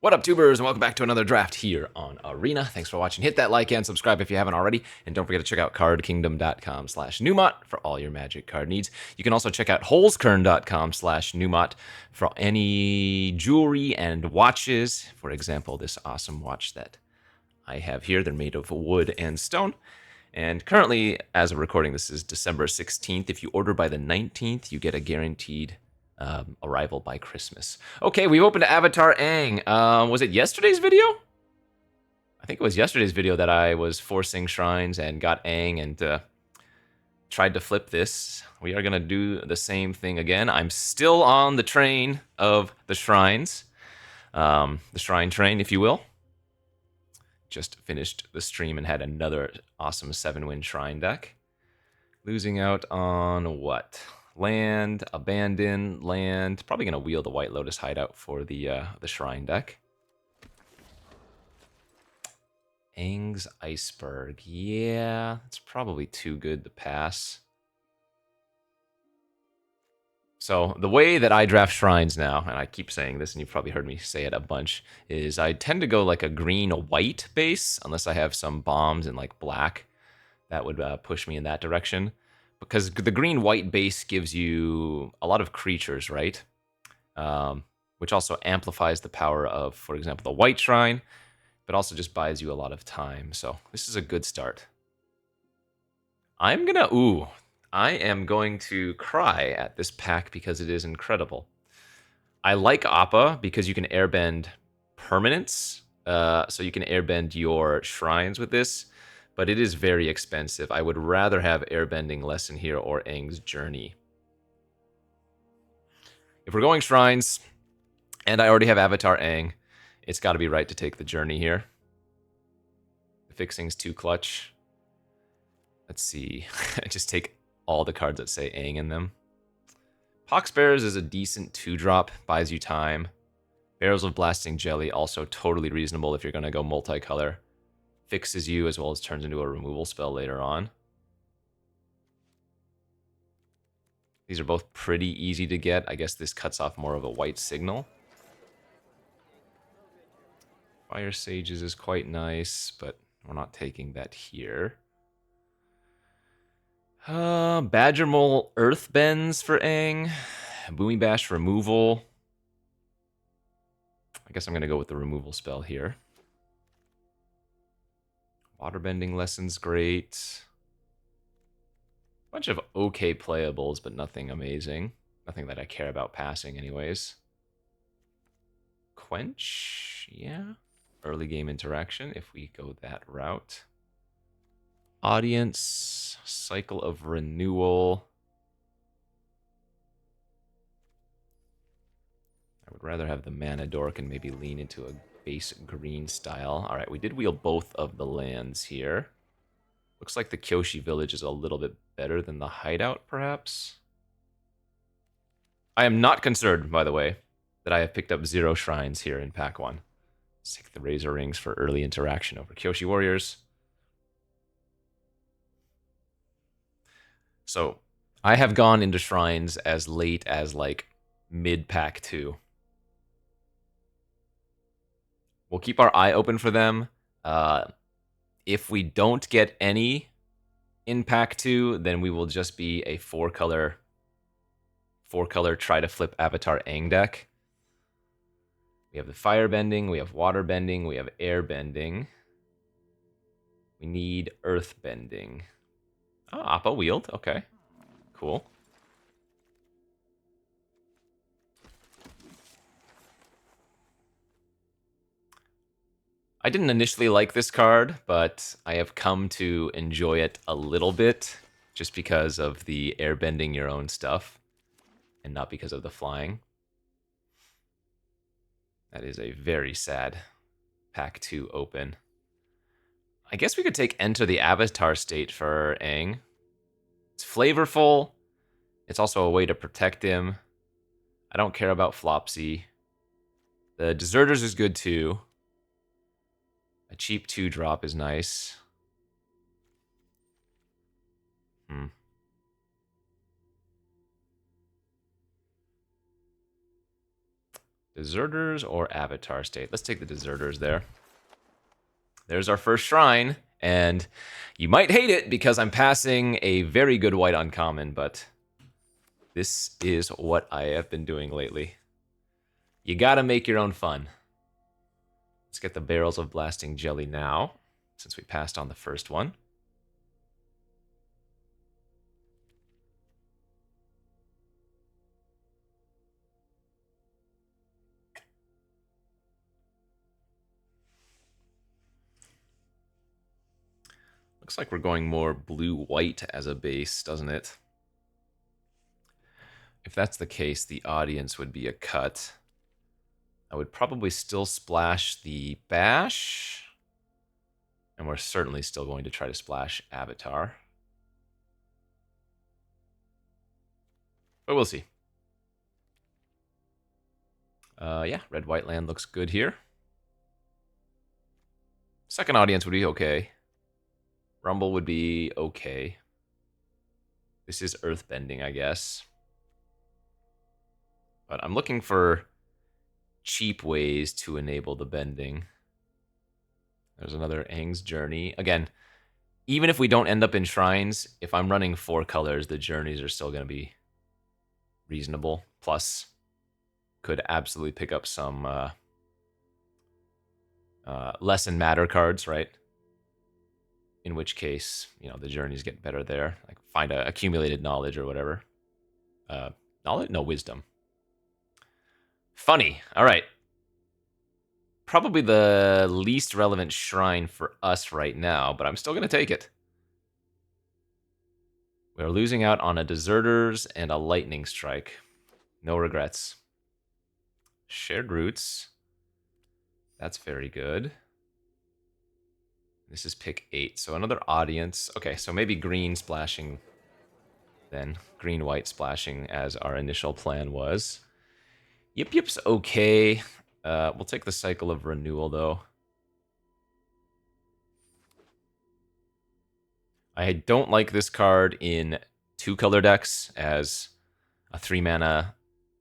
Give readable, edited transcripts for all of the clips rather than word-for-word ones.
What up, tubers, and welcome back to another draft here on Arena. Thanks for watching. Hit that like and subscribe if you haven't already, and don't forget to check out cardkingdom.com/Numot for all your Magic card needs. You can also check out holeskern.com/Numot for any jewelry and watches. For example, this awesome watch that I have here. They're made of wood and stone. And currently, as of recording, this is December 16th. If you order by the 19th, you get a guaranteed arrival by Christmas. Okay, we've opened Avatar Aang. Was it yesterday's video? I think it was yesterday's video that I was forcing shrines and got Aang and tried to flip this. We are going to do the same thing again. I'm still on the train of the shrines. The shrine train, if you will. Just finished the stream and had another awesome 7-win shrine deck. Losing out on what? Land, abandon, land. Probably going to wheel the White Lotus hideout for the shrine deck. Aang's Iceberg. Yeah, it's probably too good to pass. So the way that I draft shrines now, and I keep saying this, and you've probably heard me say it a bunch, is I tend to go like a green-white base, unless I have some bombs in like black. That would push me in that direction. Because the green-white base gives you a lot of creatures, right? Which also amplifies the power of, for example, the white shrine, but also just buys you a lot of time. So this is a good start. I am going to cry at this pack because it is incredible. I like Appa because you can airbend permanents, so you can airbend your shrines with this, but it is very expensive. I would rather have Airbending Lesson here or Aang's Journey. If we're going shrines, and I already have Avatar Aang, it's got to be right to take the Journey here. The fixing's too clutch. Let's see. Just take all the cards that say Aang in them. Poxbearers is a decent 2-drop, buys you time. Barrels of Blasting Jelly, also totally reasonable if you're going to go multicolor. Fixes you as well as turns into a removal spell later on. These are both pretty easy to get. I guess this cuts off more of a white signal. Fire Sages is quite nice, but we're not taking that here. Badger Mole Earthbends for Aang. Boomy Bash removal. I guess I'm going to go with the removal spell here. Waterbending Lesson's great. Bunch of okay playables, but nothing amazing. Nothing that I care about passing anyways. Quench, yeah. Early game interaction, if we go that route. Audience, Cycle of Renewal. I would rather have the Mana Dork and maybe lean into a base green style. All right, we did wheel both of the lands here. Looks like the Kyoshi Village is a little bit better than the Hideout, perhaps. I am not concerned, by the way, that I have picked up 0 shrines here in pack 1. Let's take the Razor Rings for early interaction over Kyoshi Warriors. So, I have gone into shrines as late as, like, mid-pack 2. We'll keep our eye open for them. If we don't get any in pack 2, then we will just be a 4-color try to flip Avatar Aang deck. We have the fire bending, we have water bending, we have air bending. We need earth bending. Oh, Appa wheeled. Okay. Cool. I didn't initially like this card, but I have come to enjoy it a little bit just because of the airbending your own stuff and not because of the flying. That is a very sad pack 2 open. I guess we could take Enter the Avatar State for Aang. It's flavorful. It's also a way to protect him. I don't care about Flopsy. The Deserters is good too. A cheap 2-drop is nice. Deserters or Avatar State? Let's take the Deserters there. There's our first shrine, and you might hate it because I'm passing a very good white uncommon, but this is what I have been doing lately. You gotta make your own fun. Let's get the Barrels of Blasting Jelly now, since we passed on the first one. Looks like we're going more blue-white as a base, doesn't it? If that's the case, the audience would be a cut. I would probably still splash the Bash. And we're certainly still going to try to splash Avatar. But we'll see. Yeah, red-white land looks good here. Second audience would be okay. Rumble would be okay. This is earthbending, I guess. But I'm looking for cheap ways to enable the bending. There's another Aang's Journey. Again, even if we don't end up in shrines, if I'm running 4 colors, the journeys are still going to be reasonable. Plus, could absolutely pick up some lesson matter cards, right? In which case, you know, the journeys get better there. Like find a accumulated knowledge or whatever. Knowledge? No, wisdom. Funny. All right. Probably the least relevant shrine for us right now, but I'm still going to take it. We're losing out on a Deserters and a Lightning Strike. No regrets. Shared Roots. That's very good. This is pick 8, so another audience. Okay, so maybe green splashing then. Green-white splashing as our initial plan was. Yip Yip's okay. We'll take the Cycle of Renewal, though. I don't like this card in 2-color decks, as a 3-mana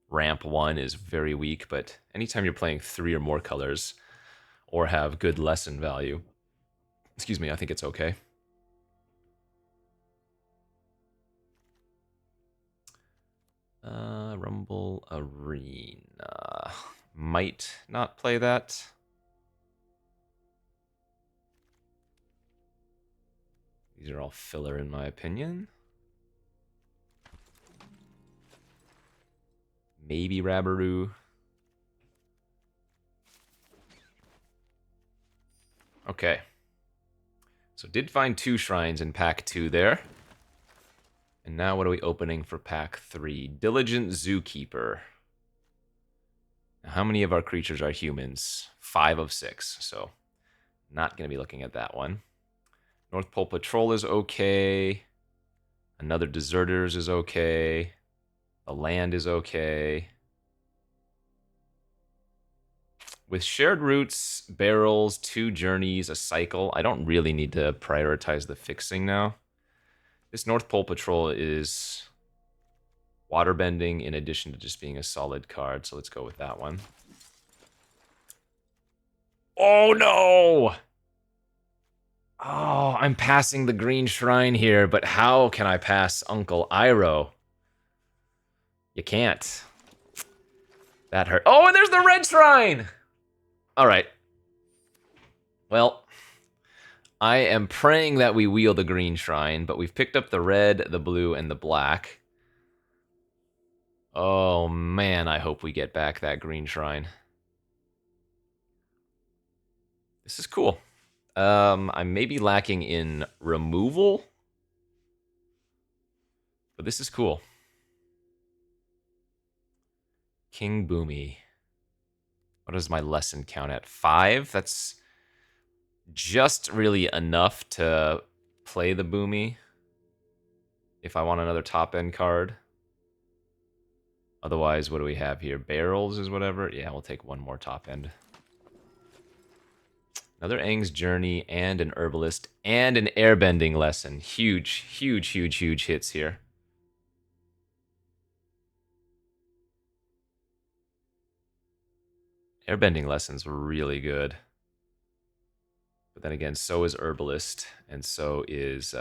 ramp 1 is very weak, but anytime you're playing 3 or more colors, or have good lesson value, excuse me, I think it's okay. Rumble Arena. Might not play that. These are all filler in my opinion. Maybe Rabaroo. Okay. So did find 2 shrines in pack 2 there. And now what are we opening for pack 3? Diligent Zookeeper. Now, how many of our creatures are humans? 5 of 6, so not going to be looking at that one. North Pole Patrol is okay. Another Deserters is okay. The land is okay. With Shared Roots, Barrels, 2 Journeys, a Cycle, I don't really need to prioritize the fixing now. This North Pole Patrol is waterbending in addition to just being a solid card, so let's go with that one. Oh no! Oh, I'm passing the green shrine here, but how can I pass Uncle Iroh? You can't. That hurt. Oh, and there's the red shrine! Alright. Well, I am praying that we wheel the green shrine, but we've picked up the red, the blue, and the black. Oh man, I hope we get back that green shrine. This is cool. I'm maybe lacking in removal, but this is cool. King Boomy. What is my lesson count at? 5? That's just really enough to play the Boomy if I want another top-end card. Otherwise, what do we have here? Barrels is whatever? Yeah, we'll take one more top-end. Another Aang's Journey and an Herbalist and an Airbending lesson. Huge, huge, huge, huge hits here. Airbending lessons were really good. But then again, so is Herbalist, and so is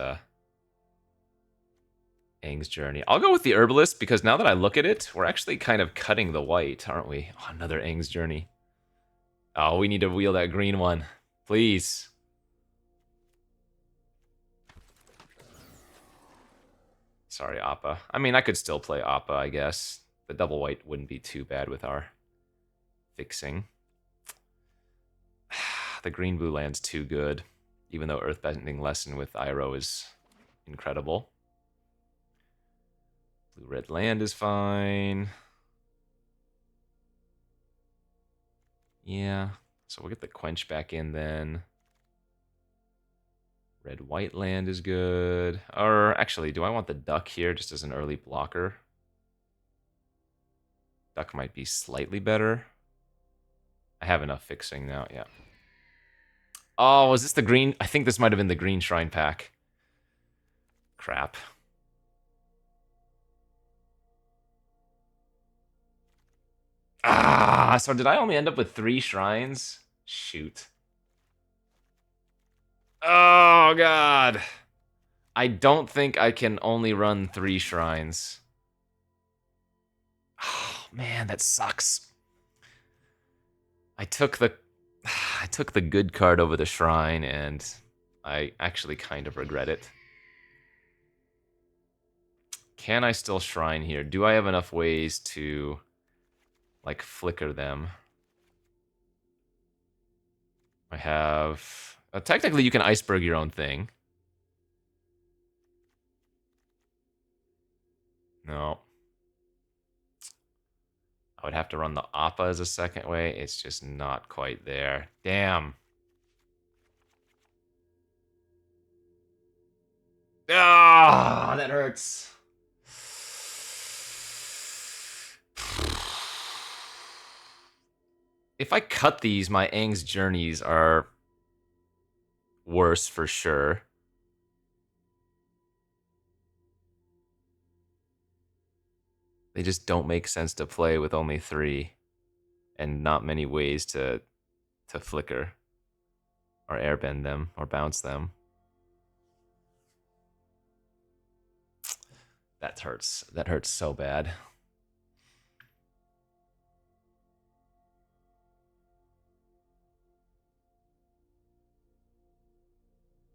Aang's Journey. I'll go with the Herbalist because now that I look at it, we're actually kind of cutting the white, aren't we? Oh, another Aang's Journey. Oh, we need to wheel that green one. Please. Sorry, Appa. I mean, I could still play Appa, I guess. The double white wouldn't be too bad with our fixing. The green-blue land's too good, even though Earthbending Lesson with Iroh is incredible. Blue-red land is fine. Yeah, so we'll get the Quench back in then. Red-white land is good. Or actually, do I want the Duck here just as an early blocker? Duck might be slightly better. I have enough fixing now, yeah. Oh, was this the green? I think this might have been the green shrine pack. Crap. Ah, so did I only end up with 3 shrines? Shoot. Oh, God. I don't think I can only run 3 shrines. Oh, man, that sucks. I took the good card over the shrine, and I actually kind of regret it. Can I still shrine here? Do I have enough ways to, like, flicker them? I have... technically, you can iceberg your own thing. No. I would have to run the Appa as a second way. It's just not quite there. Damn. Ah, that hurts. If I cut these, my Aang's Journeys are worse for sure. They just don't make sense to play with only 3 and not many ways to flicker or airbend them or bounce them. That hurts. That hurts so bad.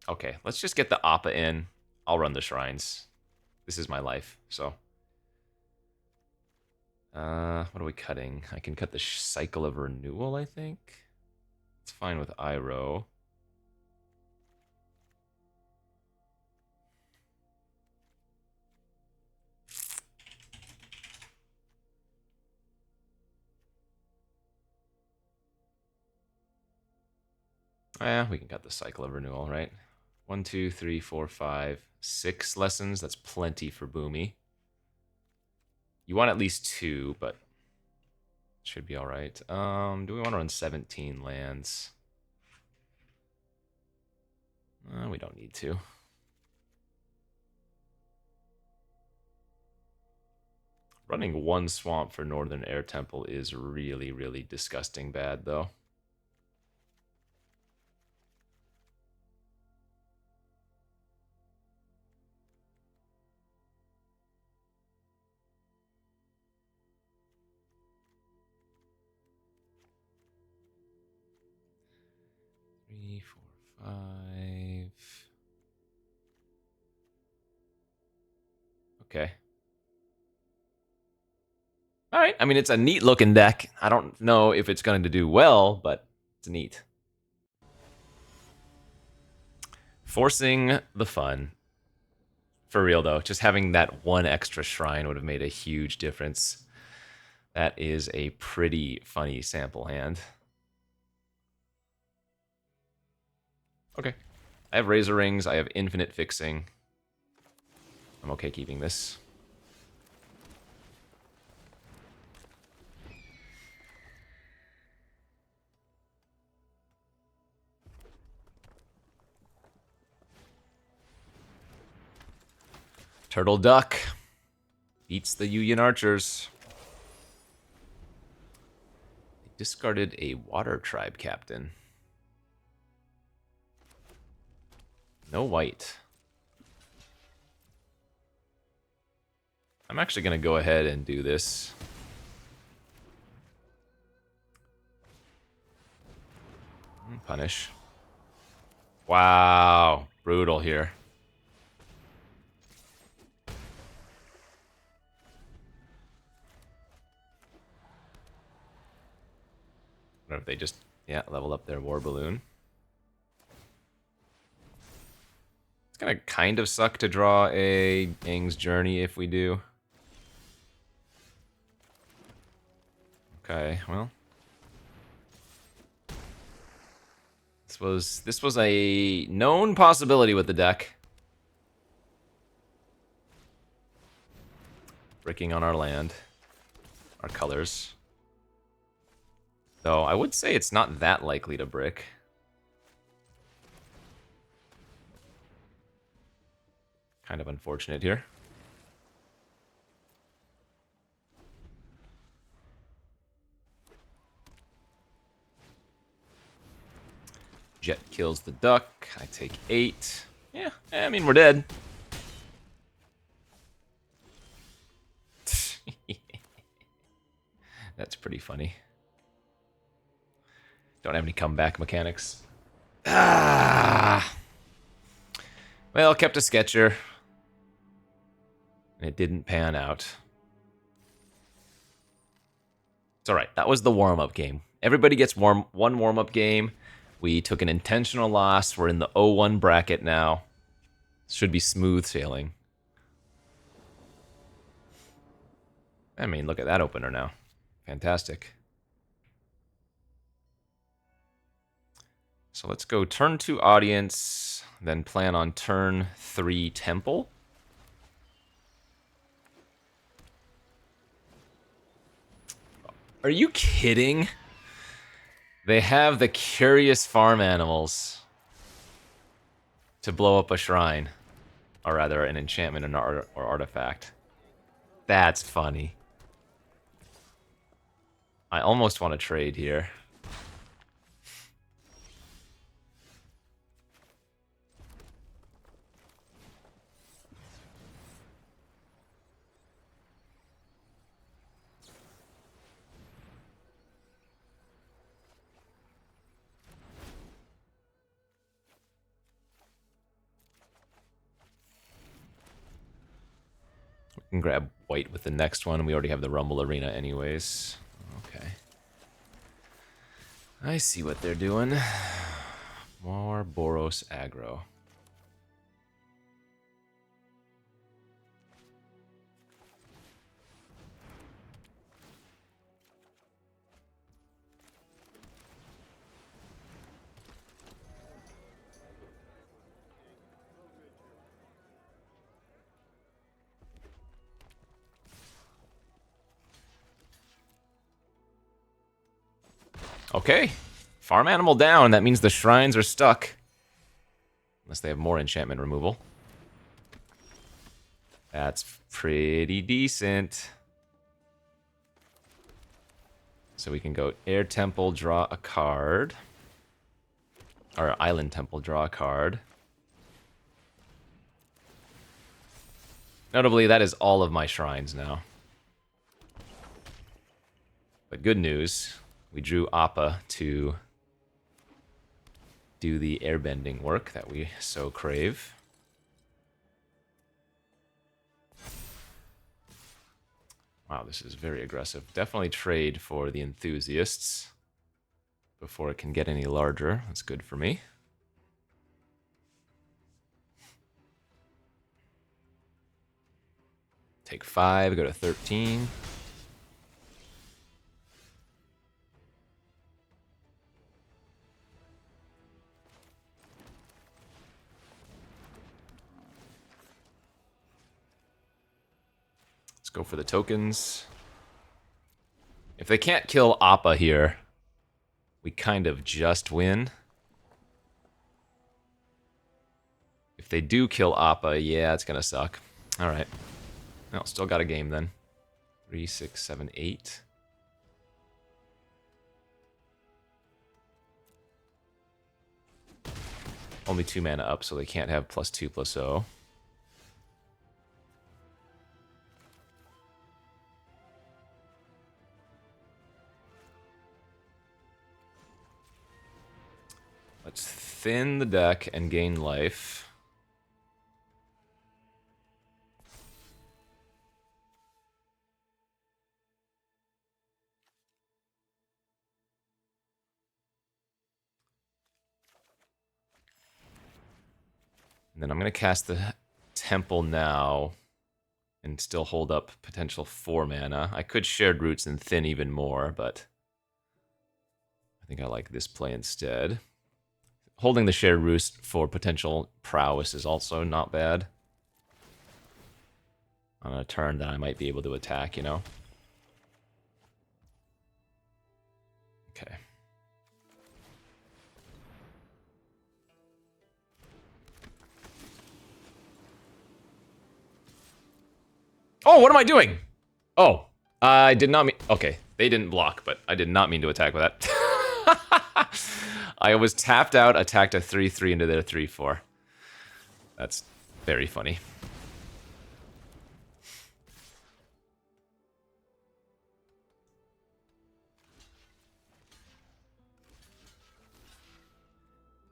Okay, let's just get the Appa in. I'll run the shrines. This is my life, so. What are we cutting? I can cut the Cycle of Renewal, I think. It's fine with Iroh. Yeah, we can cut the Cycle of Renewal, right? 1, 2, 3, 4, 5, 6 lessons. That's plenty for Boomy. You want at least 2, but should be all right. Do we want to run 17 lands? We don't need to. Running 1 swamp for Northern Air Temple is really, really disgusting bad, though. Three, 4, 5. Okay. All right. I mean, it's a neat looking deck. I don't know if it's going to do well, but it's neat. Forcing the fun. For real, though, just having that 1 extra shrine would have made a huge difference. That is a pretty funny sample hand. Okay. I have Razor Rings. I have infinite fixing. I'm okay keeping this. Turtle Duck beats the Yuyan Archers. Discarded a water tribe captain. No white. I'm actually going to go ahead and do this. Punish. Wow. Brutal here. What if they just, yeah, level up their war balloon? It's gonna kind of suck to draw a Aang's Journey if we do. Okay, well. This was a known possibility with the deck. Bricking on our land. Our colors. Though I would say it's not that likely to brick. Kind of unfortunate here. Jet kills the duck. I take 8. Yeah, I mean, we're dead. That's pretty funny. Don't have any comeback mechanics. Ah! Well, kept a sketcher. And it didn't pan out. It's alright. That was the warm-up game. Everybody gets one warm-up game. We took an intentional loss. We're in the 0-1 bracket now. Should be smooth sailing. I mean, look at that opener now. Fantastic. So let's go turn 2 audience, then plan on turn 3 temple. Are you kidding? They have the curious farm animals to blow up a shrine. Or rather, an enchantment or artifact. That's funny. I almost want to trade here. We can grab white with the next one. We already have the Rumble Arena anyways. Okay. I see what they're doing. More Boros aggro. Okay. Farm animal down. That means the shrines are stuck. Unless they have more enchantment removal. That's pretty decent. So we can go Air Temple, draw a card. Or Island Temple, draw a card. Notably, that is all of my shrines now. But good news, we drew Appa to do the airbending work that we so crave. Wow, this is very aggressive. Definitely trade for the enthusiasts before it can get any larger. That's good for me. Take 5, go to 13. Let's go for the tokens. If they can't kill Appa here, we kind of just win. If they do kill Appa, yeah, it's gonna suck. Alright. No, still got a game then. 3, 6, 7, 8. Only 2 mana up, so they can't have +2/+0. Let's thin the deck and gain life. And then I'm going to cast the Temple now and still hold up potential 4 mana. I could Shared Roots and thin even more, but I think I like this play instead. Holding the Shared Roots for potential prowess is also not bad. On a turn that I might be able to attack, you know? Okay. Oh, what am I doing? Oh, I did not mean... Okay, they didn't block, but I did not mean to attack with that. I was tapped out, attacked a 3/3 into their 3/4. That's very funny.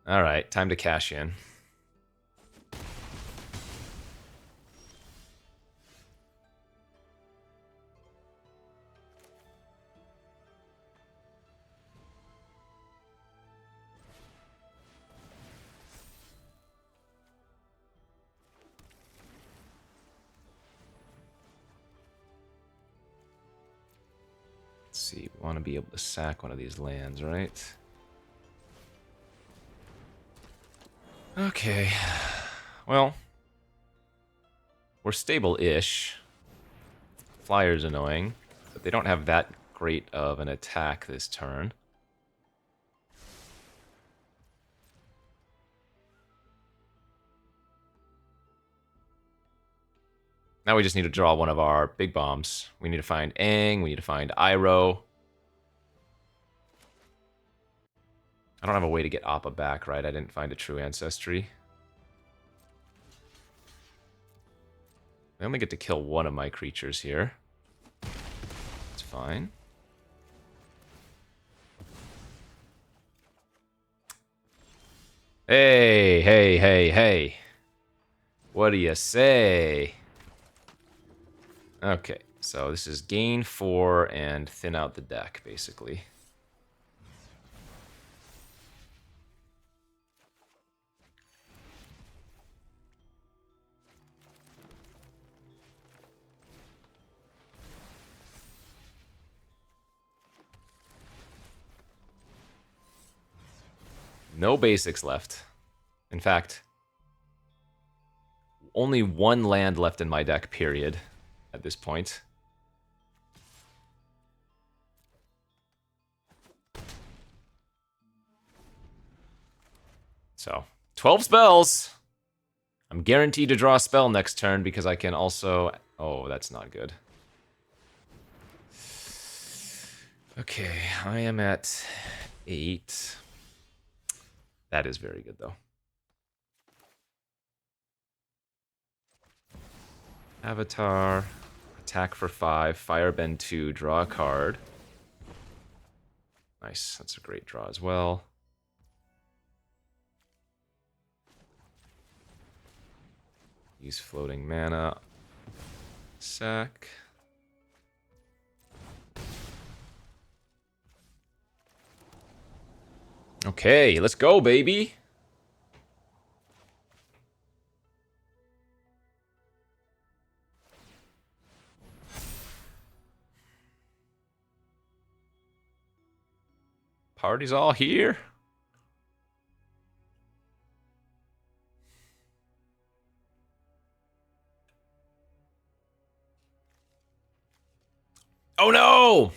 Alright, time to cash in. Let's see, we want to be able to sack one of these lands, right? Okay. Well, we're stable-ish. Flyer's annoying, but they don't have that great of an attack this turn. Now we just need to draw one of our big bombs. We need to find Aang, we need to find Iroh. I don't have a way to get Appa back, right? I didn't find a true ancestry. I only get to kill one of my creatures here. It's fine. Hey, hey, hey, hey. What do you say? Okay, so this is gain 4 and thin out the deck, basically. No basics left. In fact, only 1 land left in my deck, period, at this point. So, 12 spells! I'm guaranteed to draw a spell next turn because I can also... Oh, that's not good. Okay, I am at 8. That is very good, though. Avatar, attack for 5, Firebend 2, draw a card. Nice, that's a great draw as well. Use floating mana. Sack. Okay, let's go, baby. Party's all here. Oh no!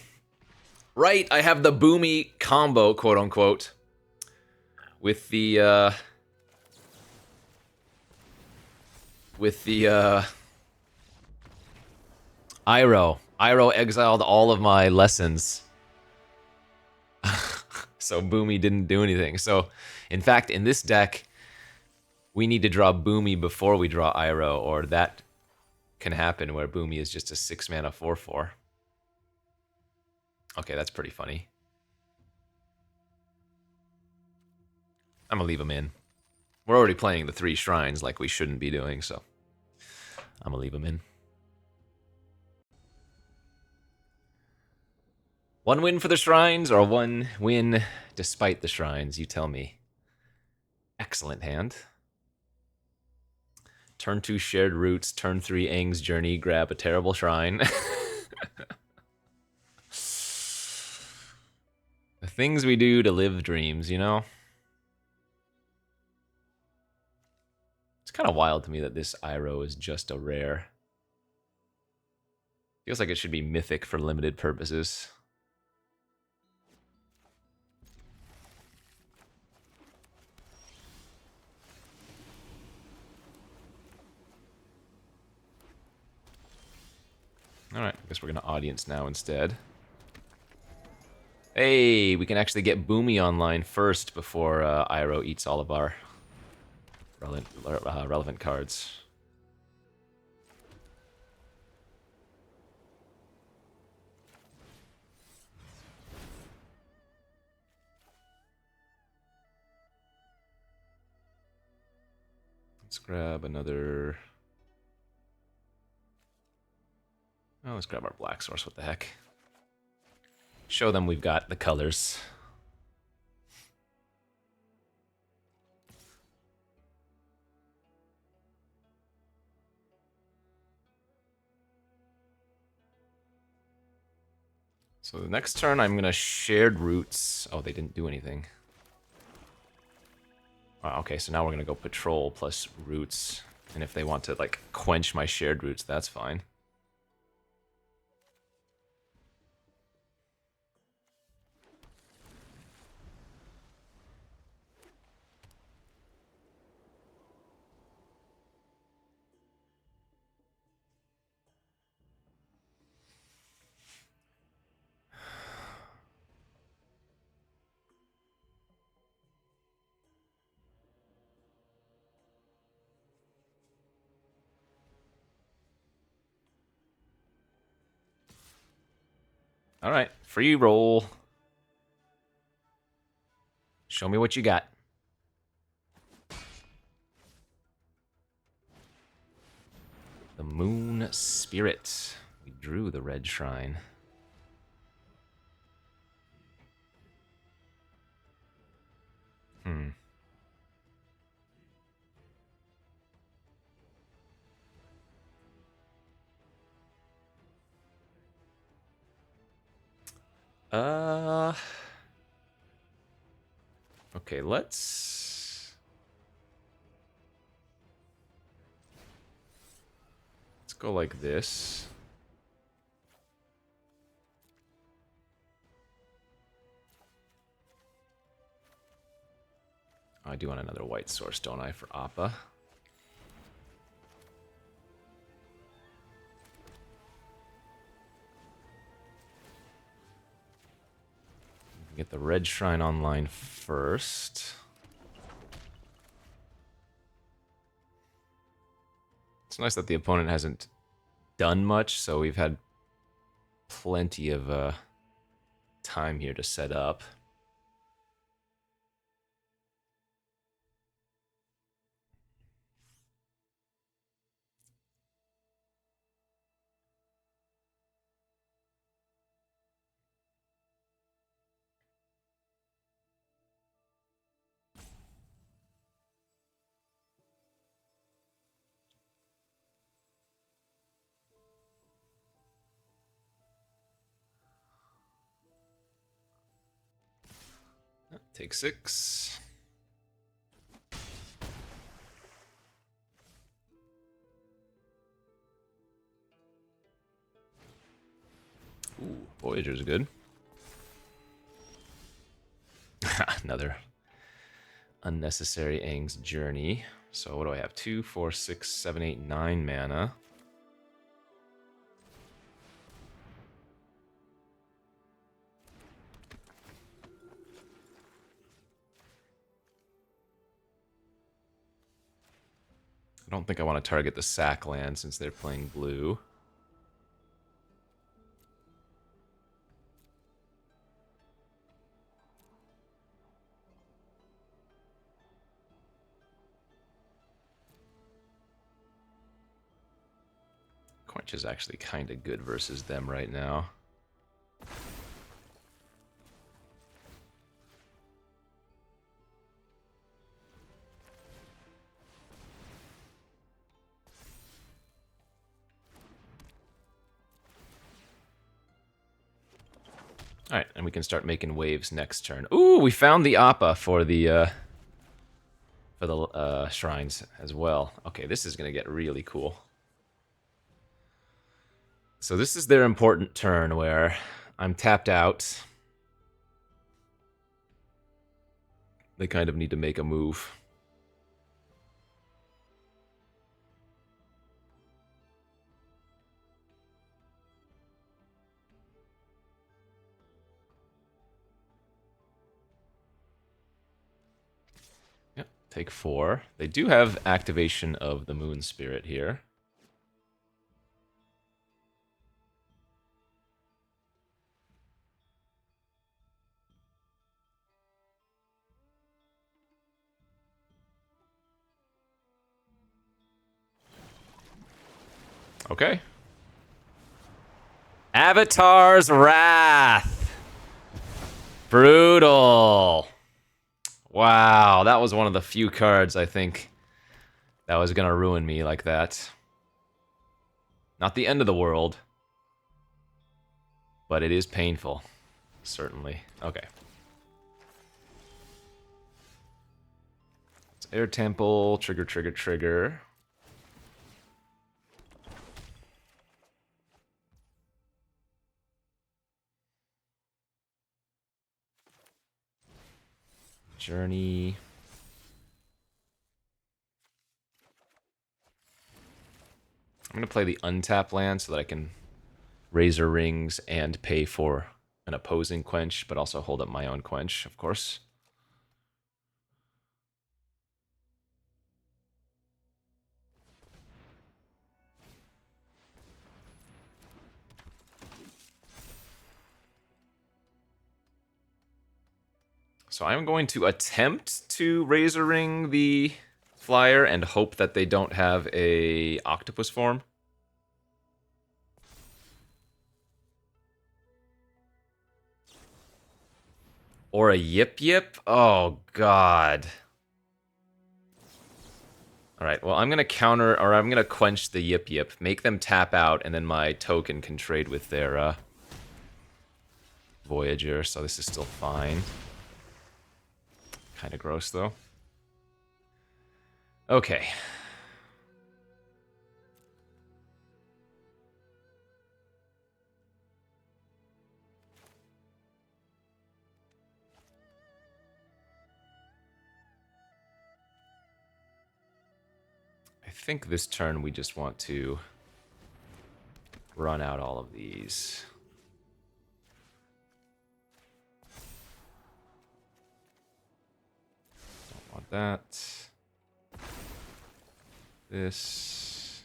Right, I have the Boomy combo, quote unquote, with the Iroh. Iroh exiled all of my lessons. So Boomy didn't do anything. So, in fact, in this deck, we need to draw Boomy before we draw Iroh, or that can happen where Boomy is just a 6-mana 4/4. Okay, that's pretty funny. I'm gonna leave him in. We're already playing the 3 shrines like we shouldn't be doing, so I'm gonna leave him in. 1 win for the shrines, or 1 win despite the shrines? You tell me. Excellent hand. Turn 2 Shared Roots, turn 3 Aang's Journey, grab a terrible shrine. The things we do to live dreams, you know? It's kind of wild to me that this Iroh is just a rare. Feels like it should be mythic for limited purposes. Alright, I guess we're going to audience now instead. Hey, we can actually get Boomy online first before Iroh eats all of our relevant cards. Let's grab another... Oh, let's grab our black source, what the heck. Show them we've got the colors. So the next turn I'm gonna Shared Roots. Oh, they didn't do anything. Oh, okay, so now we're gonna go Patrol plus Roots. And if they want to, like, quench my Shared Roots, that's fine. Alright, free roll. Show me what you got. The Moon Spirit. We drew the red shrine. Hmm. Okay, let's go like this. I do want another white source, don't I, for Appa? Get the red shrine online first. It's nice that the opponent hasn't done much, so we've had plenty of time here to set up. Take 6. Ooh, Voyager's good. Another unnecessary Aang's Journey. So what do I have? 2, 4, 6, 7, 8, 9 mana. I don't think I want to target the sack land since they're playing blue. Quench is actually kind of good versus them right now. Alright, and we can start making waves next turn. Ooh, we found the Appa for the shrines as well. Okay, this is going to get really cool. So this is their important turn where I'm tapped out. They kind of need to make a move. Yep, take 4. They do have activation of the Moon Spirit here. Okay. Avatar's Wrath. Brutal. Wow, that was one of the few cards I think that was gonna ruin me like that. Not the end of the world, but it is painful, certainly. Okay. It's Air Temple, trigger, trigger, trigger. Journey. I'm going to play the untap land so that I can Razor Rings and pay for an opposing quench, but also hold up my own quench, of course. So I'm going to attempt to Razor Ring the flyer and hope that they don't have a octopus form. Or a Yip Yip? Oh, God. Alright, well, I'm going to counter, or I'm going to quench the Yip Yip, make them tap out, and then my token can trade with their Voyager, so this is still fine. Kind of gross, though. Okay. I think this turn we just want to run out all of these. Don't want that. This.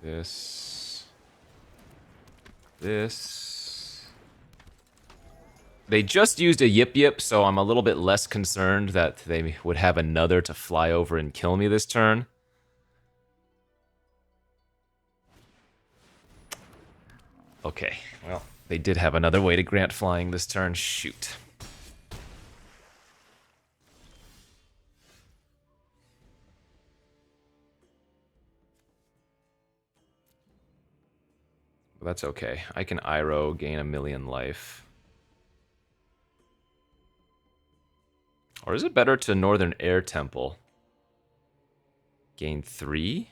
This. This. They just used a Yip Yip, so I'm a little bit less concerned that they would have another to fly over and kill me this turn. Okay, well, they did have another way to grant flying this turn. Shoot. But that's okay. I can Iroh, gain 1,000,000 life. Or is it better to Northern Air Temple? Gain 3?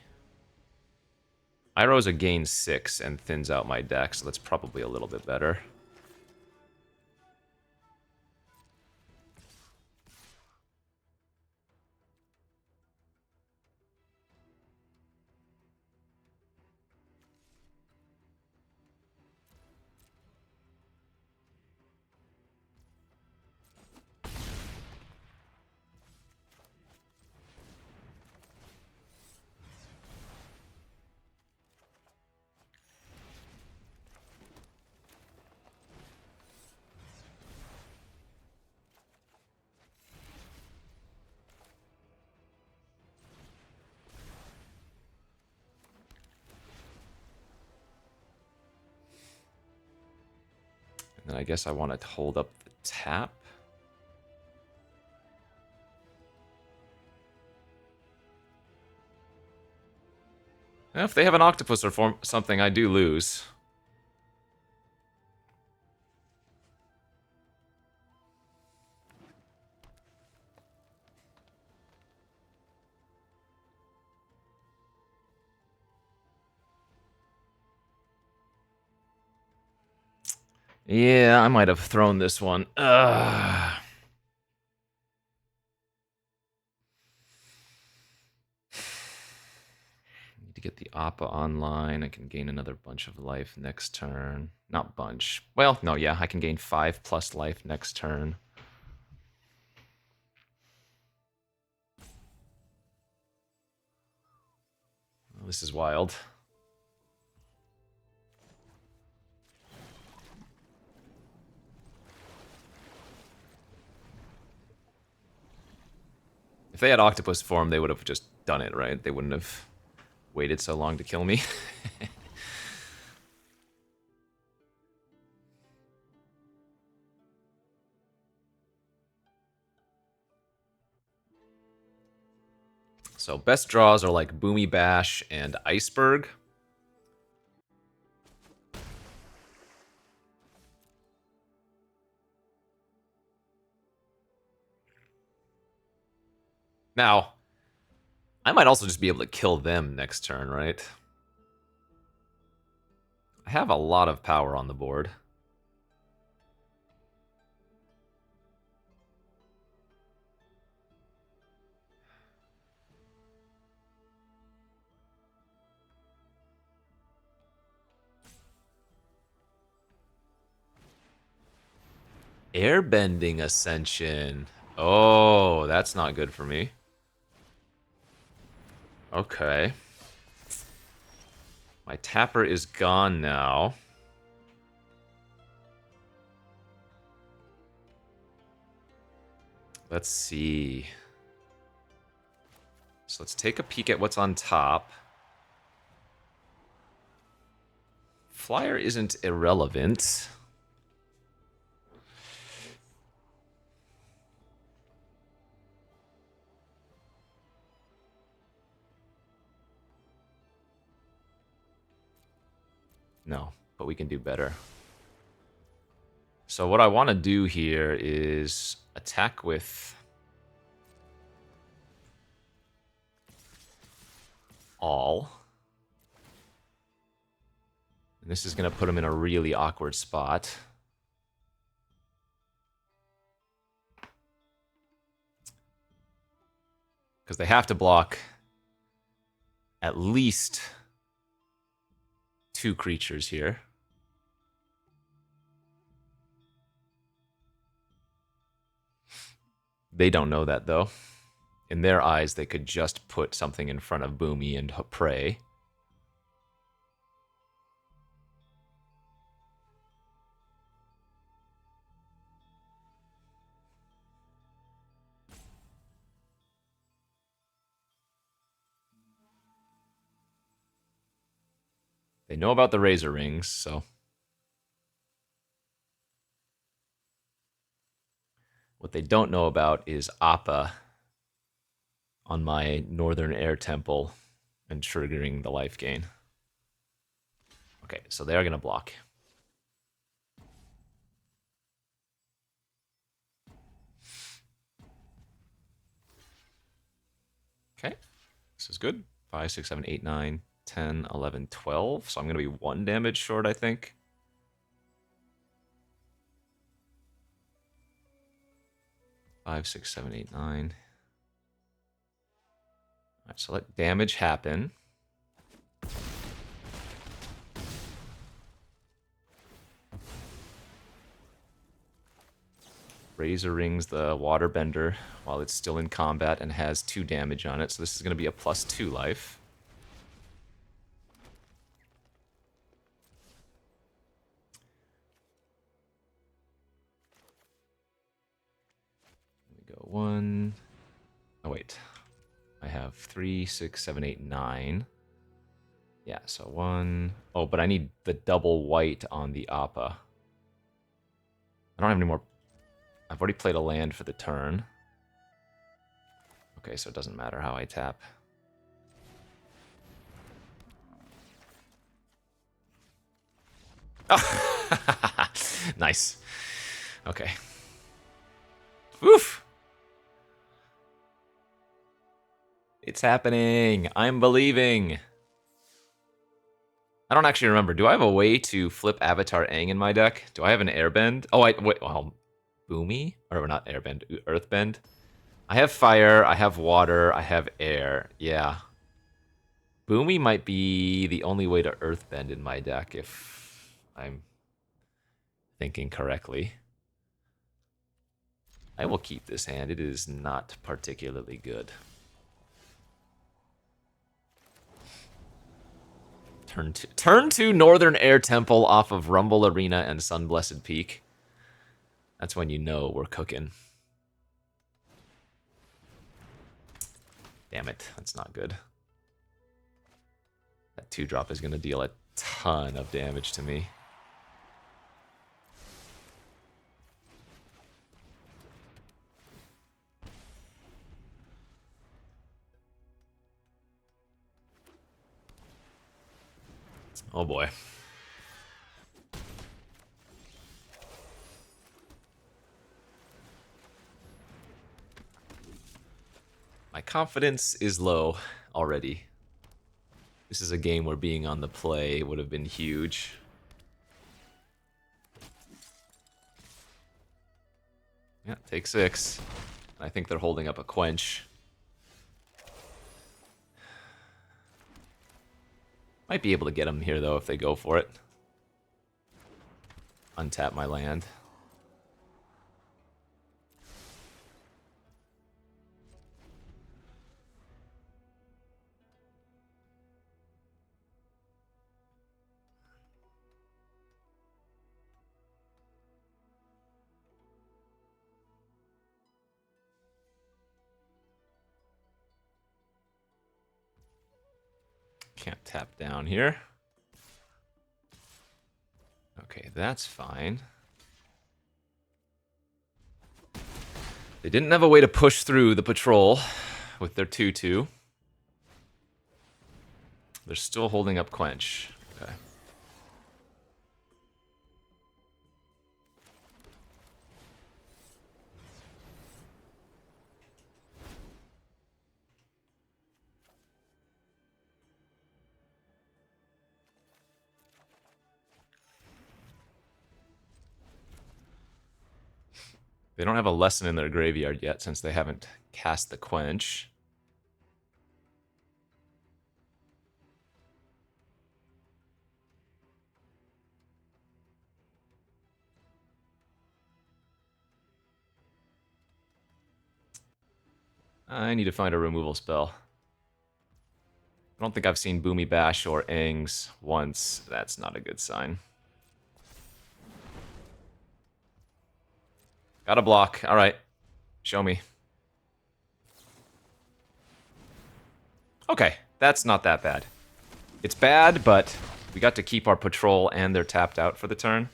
Iroh's a gain 6 and thins out my deck, so that's probably a little bit better. I guess I want to hold up the tap. If they have an octopus or something, I do lose. Yeah, I might have thrown this one. Ugh. Need to get the Appa online. I can gain another bunch of life next turn. Not bunch. Well, no, yeah, I can gain 5+ life next turn. Oh, this is wild. If they had octopus form, they would have just done it, right? They wouldn't have waited so long to kill me. So best draws are like Boomy Bash and Iceberg. Now, I might also just be able to kill them next turn, right? I have a lot of power on the board. Airbending Ascension. Oh, that's not good for me. Okay. My tapper is gone now. Let's see. So let's take a peek at what's on top. Flyer isn't irrelevant. No, but we can do better. So what I want to do here is attack with all. And this is going to put him in a really awkward spot. Because they have to block at least 2 creatures here. They don't know that, though. In their eyes, they could just put something in front of Boomy and pray. They know about the Razor Rings, so... What they don't know about is Appa on my Northern Air Temple and triggering the life gain. Okay, so they are going to block. Okay, this is good. 5, 6, 7, 8, 9, 10, 11, 12. So I'm going to be 1 damage short, I think. Five, 6, 7, 8, 9. All right, so let damage happen. Razor Rings the Waterbender while it's still in combat and has 2 damage on it. So this is going to be a +2 life. There we go. 1. Oh, wait. I have 3, 6, 7, 8, 9. Yeah, so 1. Oh, but I need the double white on the Appa. I don't have any more. I've already played a land for the turn. Okay, so it doesn't matter how I tap. Oh. Nice. Okay. Oof. It's happening. I'm believing. I don't actually remember. Do I have a way to flip Avatar Aang in my deck? Do I have an Airbend? Oh, wait. Well, Boomy? Or not Airbend, Earthbend? I have fire, I have water, I have air. Yeah. Boomy might be the only way to Earthbend in my deck if I'm thinking correctly. I will keep this hand. It is not particularly good. Turn 2 Northern Air Temple off of Rumble Arena and Sunblessed Peak. That's when you know we're cooking. Damn it, that's not good. That 2-drop is going to deal a ton of damage to me. Oh boy. My confidence is low already. This is a game where being on the play would have been huge. Yeah, take 6. I think they're holding up a quench. Might be able to get them here, though, if they go for it. Untap my land. Can't tap down here. Okay, that's fine. They didn't have a way to push through the patrol with their 2-2. They're still holding up quench. Okay. They don't have a lesson in their graveyard yet since they haven't cast the quench. I need to find a removal spell. I don't think I've seen Boomy Bash or Aang's once. That's not a good sign. Got a block. All right. Show me. Okay, that's not that bad. It's bad, but we got to keep our patrol and they're tapped out for the turn.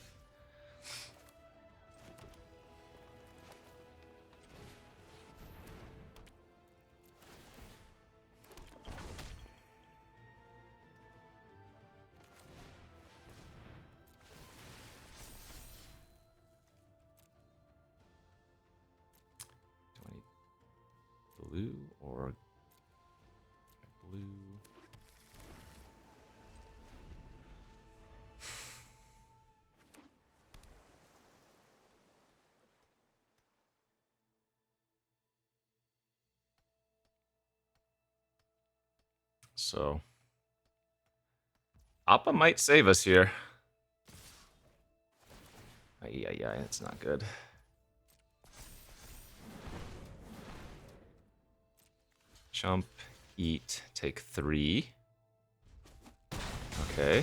Blue or blue. So Appa might save us here. Ay, that's not good. Jump, eat, take 3. Okay.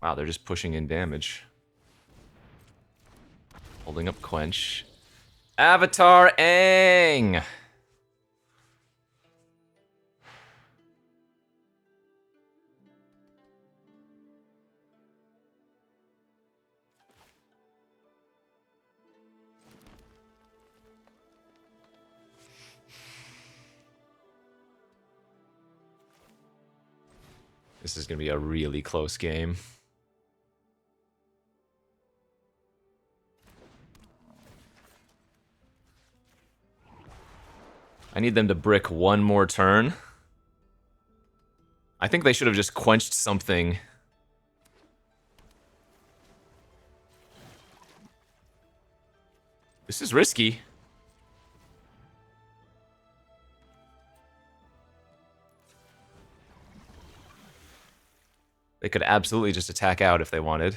Wow, they're just pushing in damage. Holding up quench. Avatar Aang! This is going to be a really close game. I need them to brick one more turn. I think they should have just quenched something. This is risky. They could absolutely just attack out if they wanted.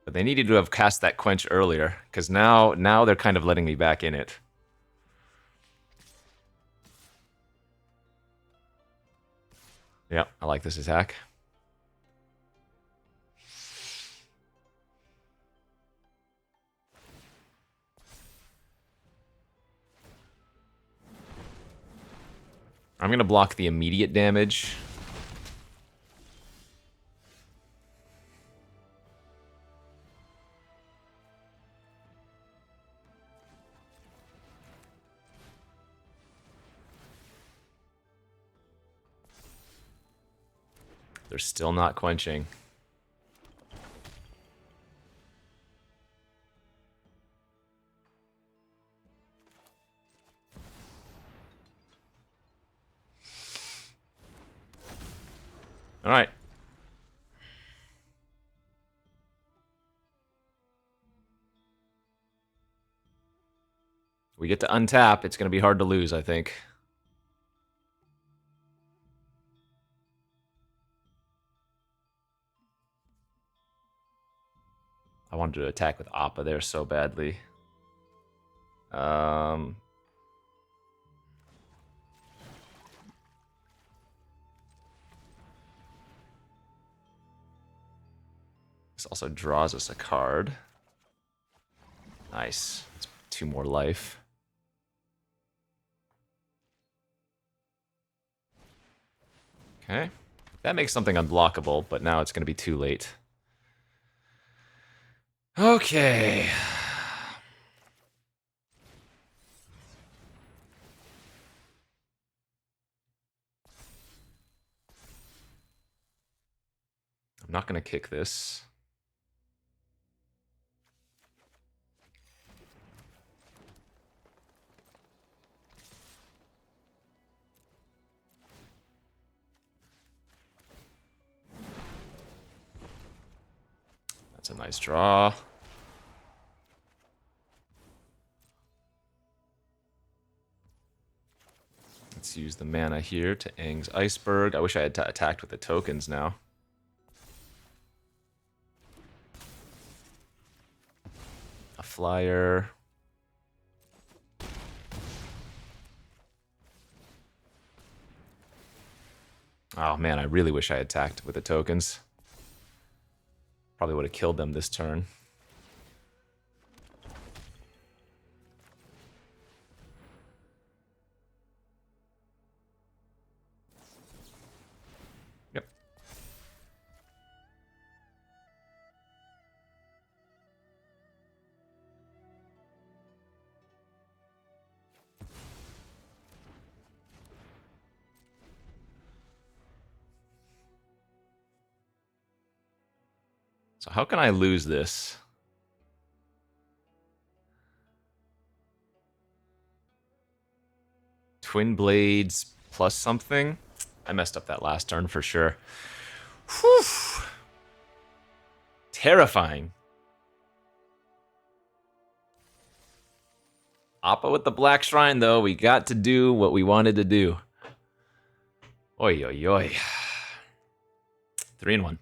But they needed to have cast that quench earlier, because now they're kind of letting me back in it. Yep, I like this attack. I'm going to block the immediate damage. They're still not quenching. All right. We get to untap. It's going to be hard to lose, I think. I wanted to attack with Appa there so badly. This also draws us a card. Nice. It's 2 more life. Okay. That makes something unblockable, but now it's going to be too late. Okay. I'm not going to kick this. That's a nice draw. Let's use the mana here to Aang's Iceberg. I wish I had attacked with the tokens now. A flyer. Oh man, I really wish I had attacked with the tokens. Probably would have killed them this turn. Yep. So how can I lose this? Twin Blades plus something? I messed up that last turn for sure. Whew. Terrifying. Appa with the Black Shrine, though. We got to do what we wanted to do. Oi, oi, oi. 3-1.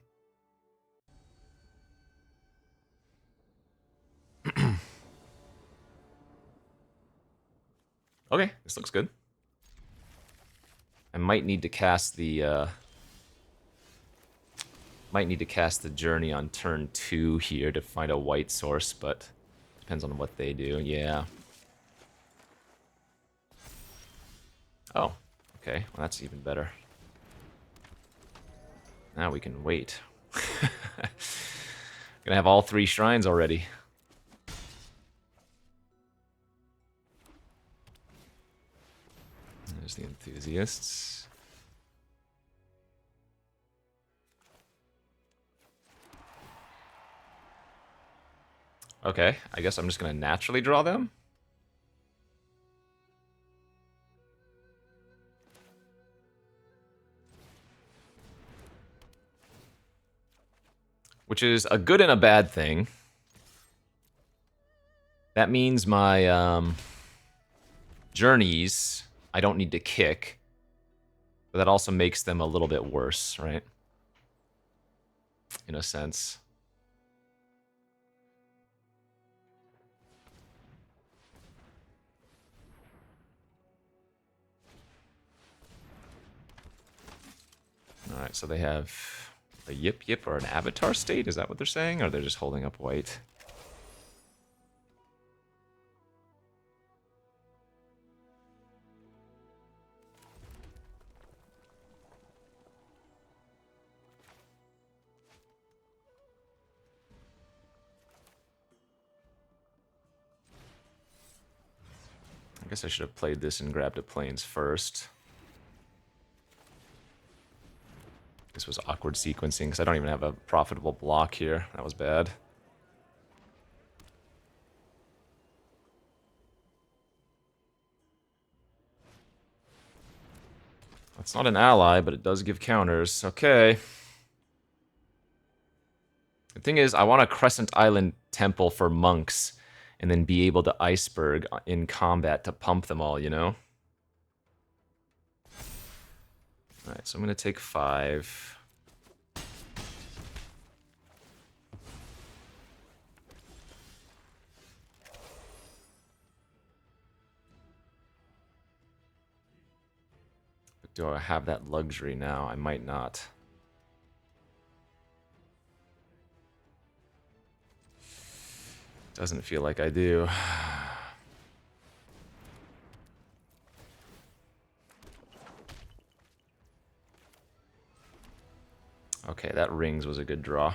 Okay, this looks good. I might need to cast the journey on turn 2 here to find a white source, but depends on what they do. Yeah. Oh, okay. Well, that's even better. Now we can wait. Gonna have all 3 shrines already. There's the enthusiasts. Okay, I guess I'm just going to naturally draw them. Which is a good and a bad thing. That means my journeys, I don't need to kick. But that also makes them a little bit worse, right? In a sense. Alright, so they have a Yip Yip or an Avatar state? Is that what they're saying? Or they're just holding up white? I guess I should have played this and grabbed a plains first. This was awkward sequencing because I don't even have a profitable block here. That was bad. That's not an ally, but it does give counters. Okay. The thing is, I want a Crescent Island temple for monks and then be able to iceberg in combat to pump them all, you know? Alright, so I'm going to take 5. But do I have that luxury now? I might not. Doesn't feel like I do. Okay, that rings was a good draw.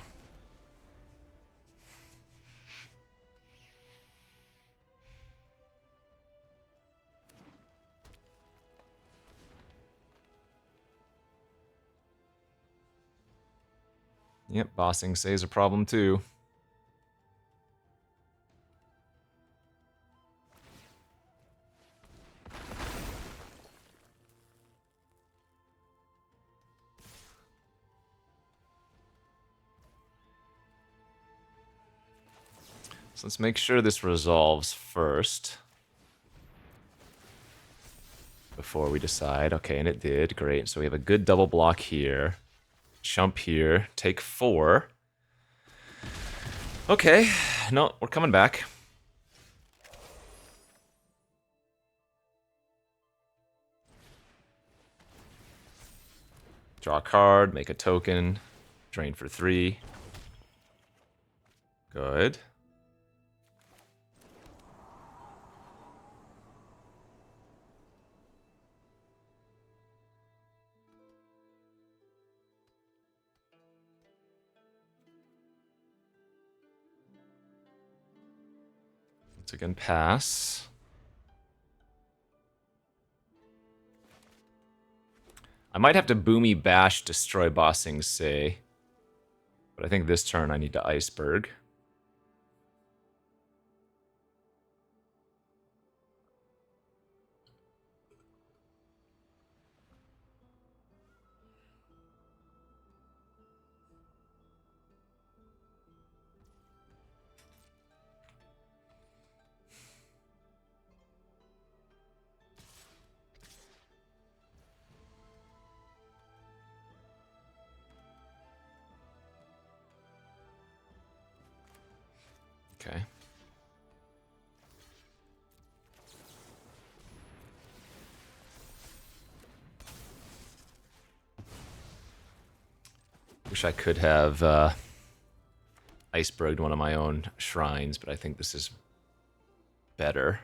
Yep, bossing say is a problem too. So let's make sure this resolves first. Before we decide. Okay, and it did. Great. So we have a good double block here. Jump here. Take 4. Okay. No, we're coming back. Draw a card. Make a token. Drain for 3. Good. Once again, pass. I might have to Boomy Bash destroy Bossing Say. But I think this turn I need to Iceberg. Okay. Wish I could have iceberged one of my own shrines, but I think this is better.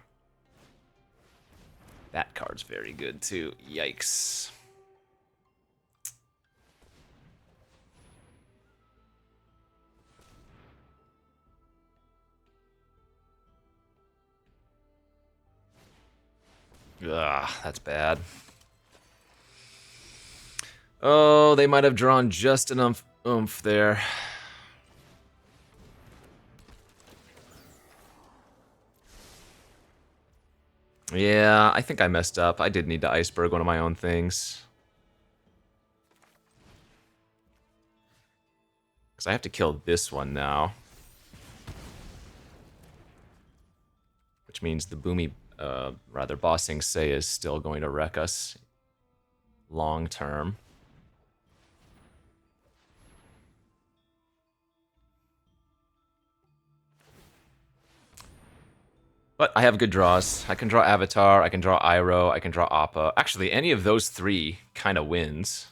That card's very good too. Yikes. Ugh, that's bad. Oh, they might have drawn just enough oomph there. Yeah, I think I messed up. I did need to iceberg one of my own things. Because I have to kill this one now. Which means the Boomy, rather, Bossing Say is still going to wreck us long term. But I have good draws. I can draw Avatar, I can draw Iroh, I can draw Appa. Actually, any of those three kind of wins.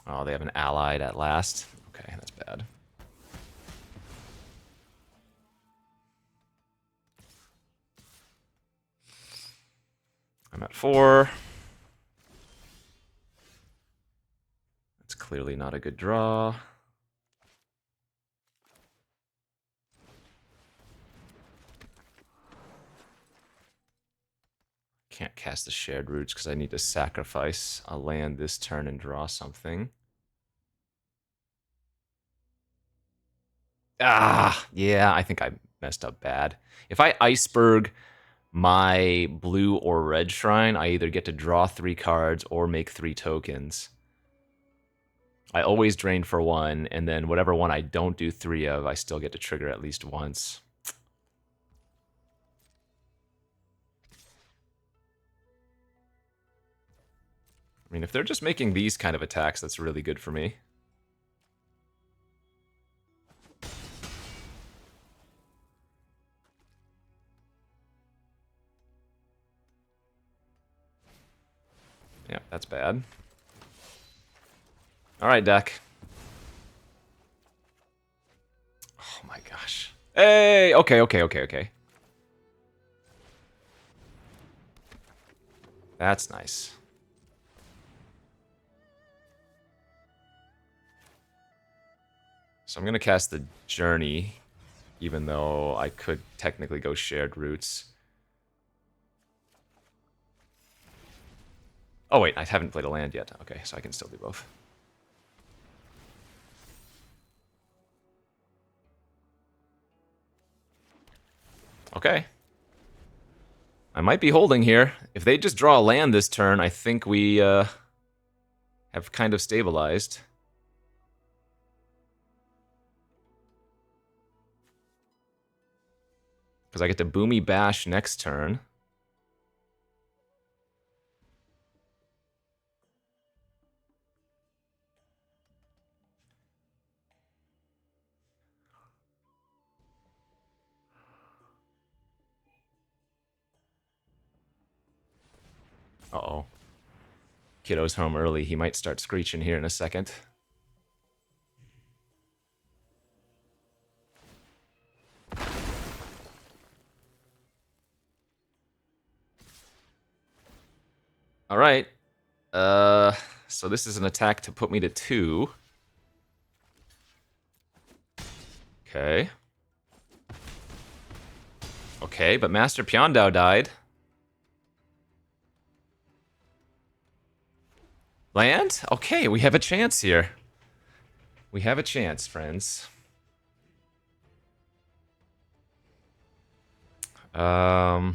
Oh, they have an allied at last. Okay, that's bad. I'm at 4. That's clearly not a good draw. Can't cast the Shared Roots because I need to sacrifice a land this turn and draw something. Ah, yeah, I think I messed up bad. If I iceberg my blue or red shrine, I either get to draw 3 cards or make 3 tokens. I always drain for 1, and then whatever one I don't do 3 of, I still get to trigger at least once. I mean, if they're just making these kind of attacks, that's really good for me. Yeah, that's bad. Alright, deck. Oh my gosh. Hey! Okay. That's nice. So I'm going to cast the Journey, even though I could technically go Shared Roots. Oh wait, I haven't played a land yet. Okay, so I can still do both. Okay. I might be holding here. If they just draw a land this turn, I think we have kind of stabilized. Because I get to Boomy Bash next turn. Uh-oh. Kiddo's home early. He might start screeching here in a second. Alright. So this is an attack to put me to 2. Okay. Okay, but Master Pyondao died. Land? Okay, we have a chance here. We have a chance, friends. I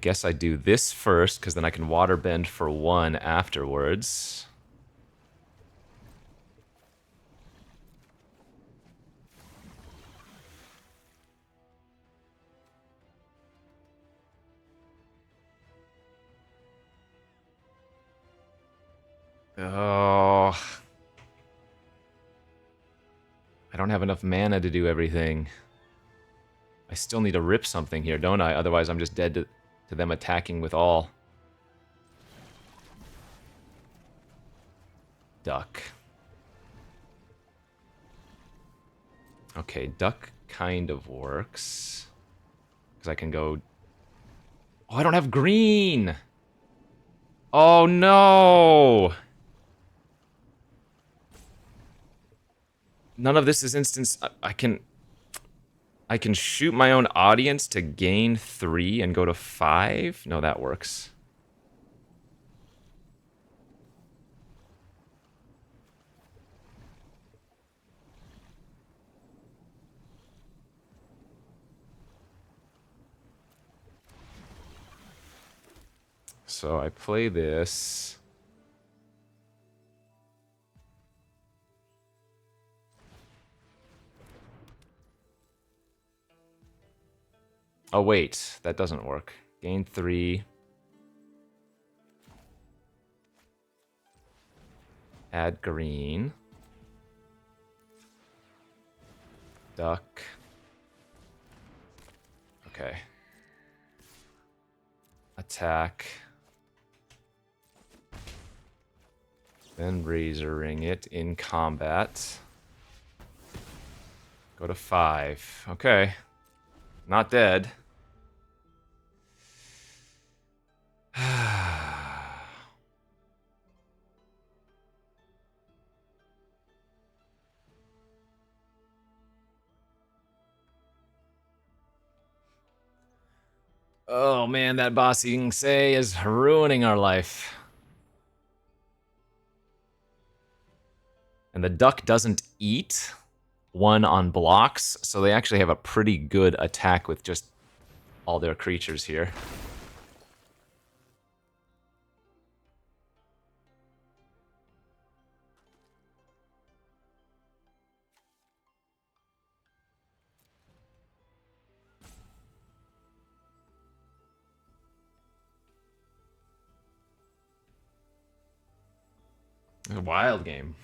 guess I do this first, because then I can waterbend for 1 afterwards. Oh. I don't have enough mana to do everything. I still need to rip something here, don't I? Otherwise I'm just dead to them attacking with all. Duck. Okay, duck kind of works. Because I can go... Oh, I don't have green! Oh, no! None of this is instance. I can shoot my own audience to gain 3 and go to 5. No, that works. So I play this. Oh, wait. That doesn't work. Gain 3. Add green. Duck. Okay. Attack. Then Razor Ring it in combat. Go to 5. Okay. Not dead. Oh man, that bossing say is ruining our life. And the duck doesn't eat 1 on blocks, so they actually have a pretty good attack with just all their creatures here. A wild game.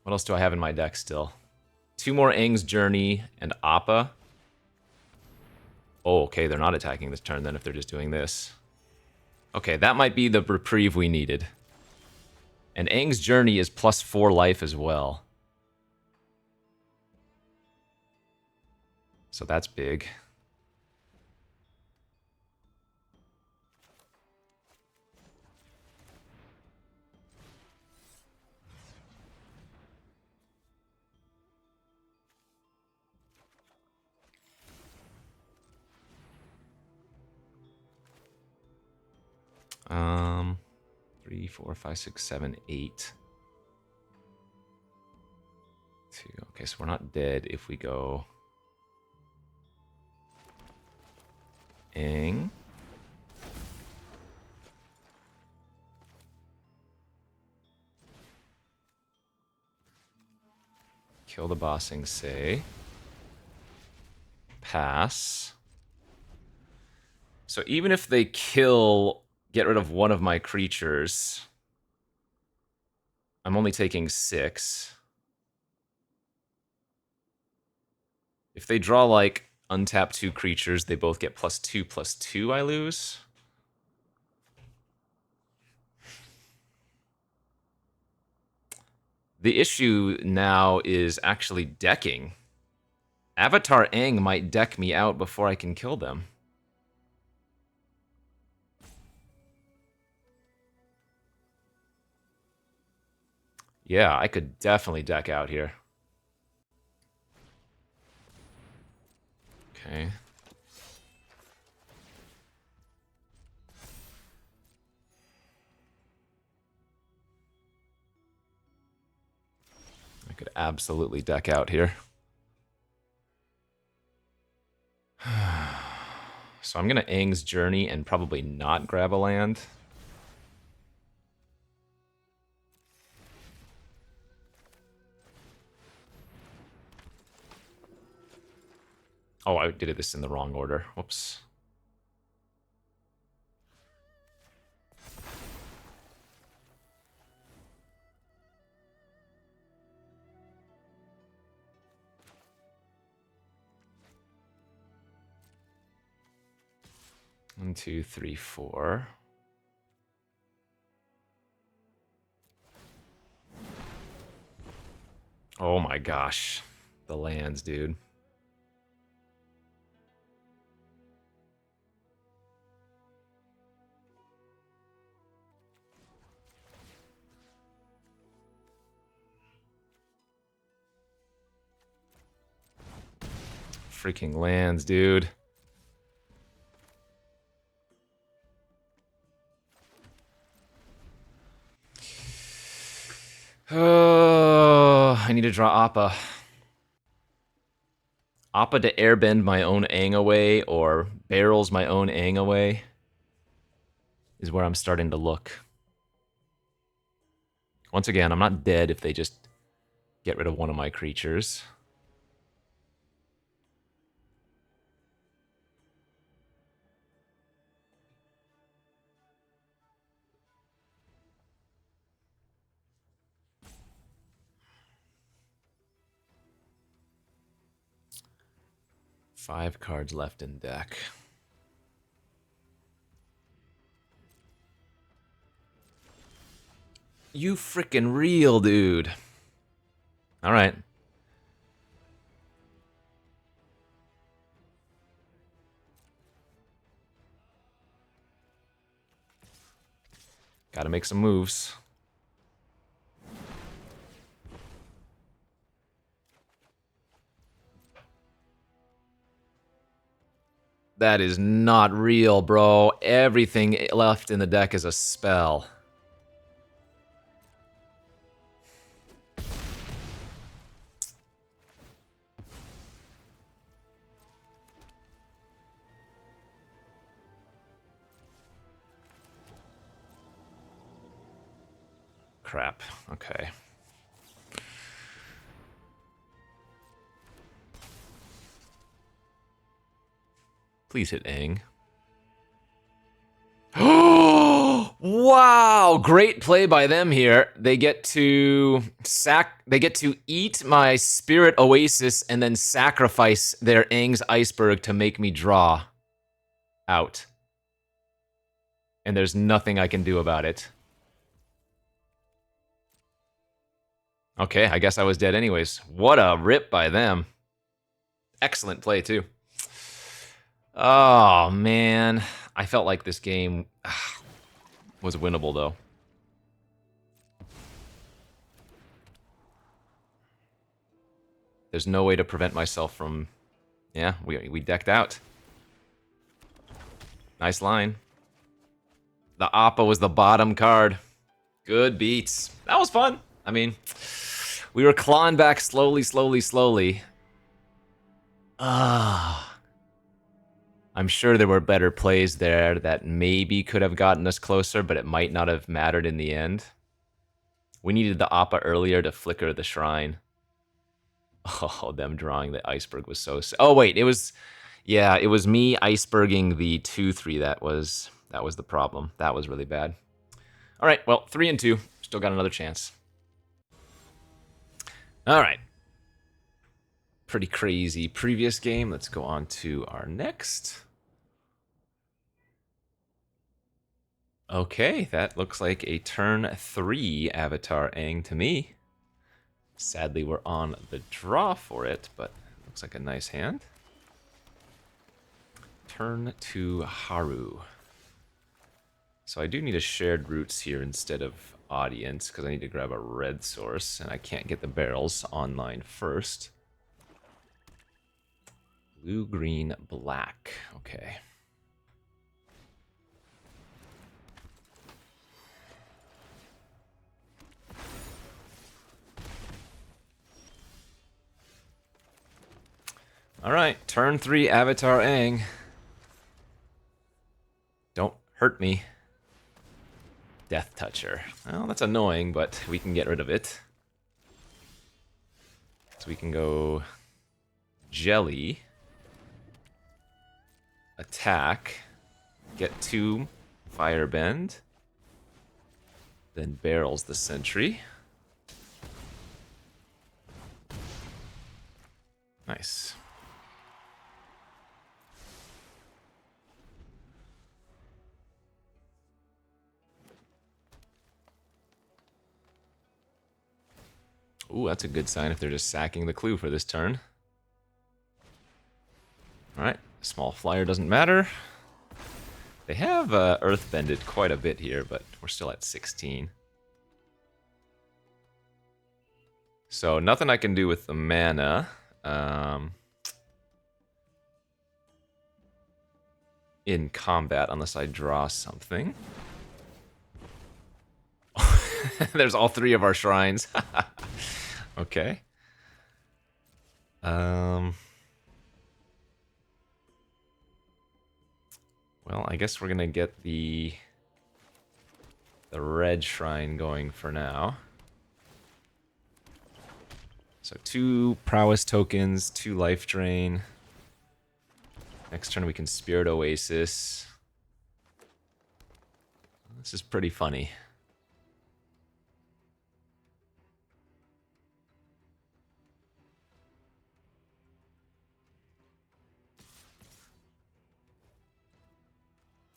What else do I have in my deck still? 2 more Aang's Journey and Appa. Oh, okay, they're not attacking this turn then if they're just doing this. Okay, that might be the reprieve we needed. And Aang's Journey is +4 life as well. So that's big. Um, 3, 4, 5, 6, 7, 8. 2. Okay, so we're not dead if we go Aang. Kill the bossing say. Pass. So even if they get rid of 1 of my creatures, I'm only taking 6. If they draw, like, untap 2 creatures, they both get +2/+2, I lose. The issue now is actually decking. Avatar Aang might deck me out before I can kill them. Yeah, I could definitely deck out here. Okay. I could absolutely deck out here. So I'm going to Aang's Journey and probably not grab a land. Oh, I did this in the wrong order. Whoops. One, 2, 3, 4. Oh my gosh. The lands, dude. freaking lands, dude. Oh, I need to draw Appa. Appa to airbend my own Aang away, or barrels my own Aang away, is where I'm starting to look. Once again, I'm not dead if they just get rid of one of my creatures. Five cards left in deck. You frickin' real, dude. All right. Gotta make some moves. That is not real, bro. Everything left in the deck is a spell. Crap. Okay. Please hit Aang. Oh, wow! Great play by them here. They get to eat my Spirit Oasis and then sacrifice their Aang's Iceberg to make me draw out. And there's nothing I can do about it. Okay, I guess I was dead anyways. What a rip by them. Excellent play, too. Oh, man. I felt like this game was winnable, though. There's no way to prevent myself from... Yeah, we decked out. Nice line. The Appa was the bottom card. Good beats. That was fun. I mean, we were clawing back slowly. I'm sure there were better plays there that maybe could have gotten us closer, but it might not have mattered in the end. We needed the Appa earlier to flicker the shrine. Oh, them drawing the iceberg was so... Oh, wait, it was... Yeah, it was me iceberging the 2-3 that was the problem. That was really bad. All right, well, 3 and 2. Still got another chance. All right. Pretty crazy previous game. Let's go on to our next. Okay, that looks like a turn 3 Avatar Aang to me. Sadly, we're on the draw for it, but it looks like a nice hand. Turn 2 Haru. So I do need a shared roots here instead of audience, because I need to grab a red source, and I can't get the barrels online first. Blue, green, black. Okay. All right, turn 3 Avatar Aang. Don't hurt me. Death Toucher. Well, that's annoying, but we can get rid of it. So we can go Jelly, attack, get 2 Firebend, then barrels the Sentry. Nice. Ooh, that's a good sign if they're just sacking the clue for this turn. Alright, small flyer doesn't matter. They have earthbended quite a bit here, but we're still at 16. So nothing I can do with the mana. in combat unless I draw something. There's all 3 of our shrines. Okay. Well, I guess we're gonna get the red shrine going for now. So 2 prowess tokens, 2 life drain. Next turn we can Spirit Oasis. This is pretty funny.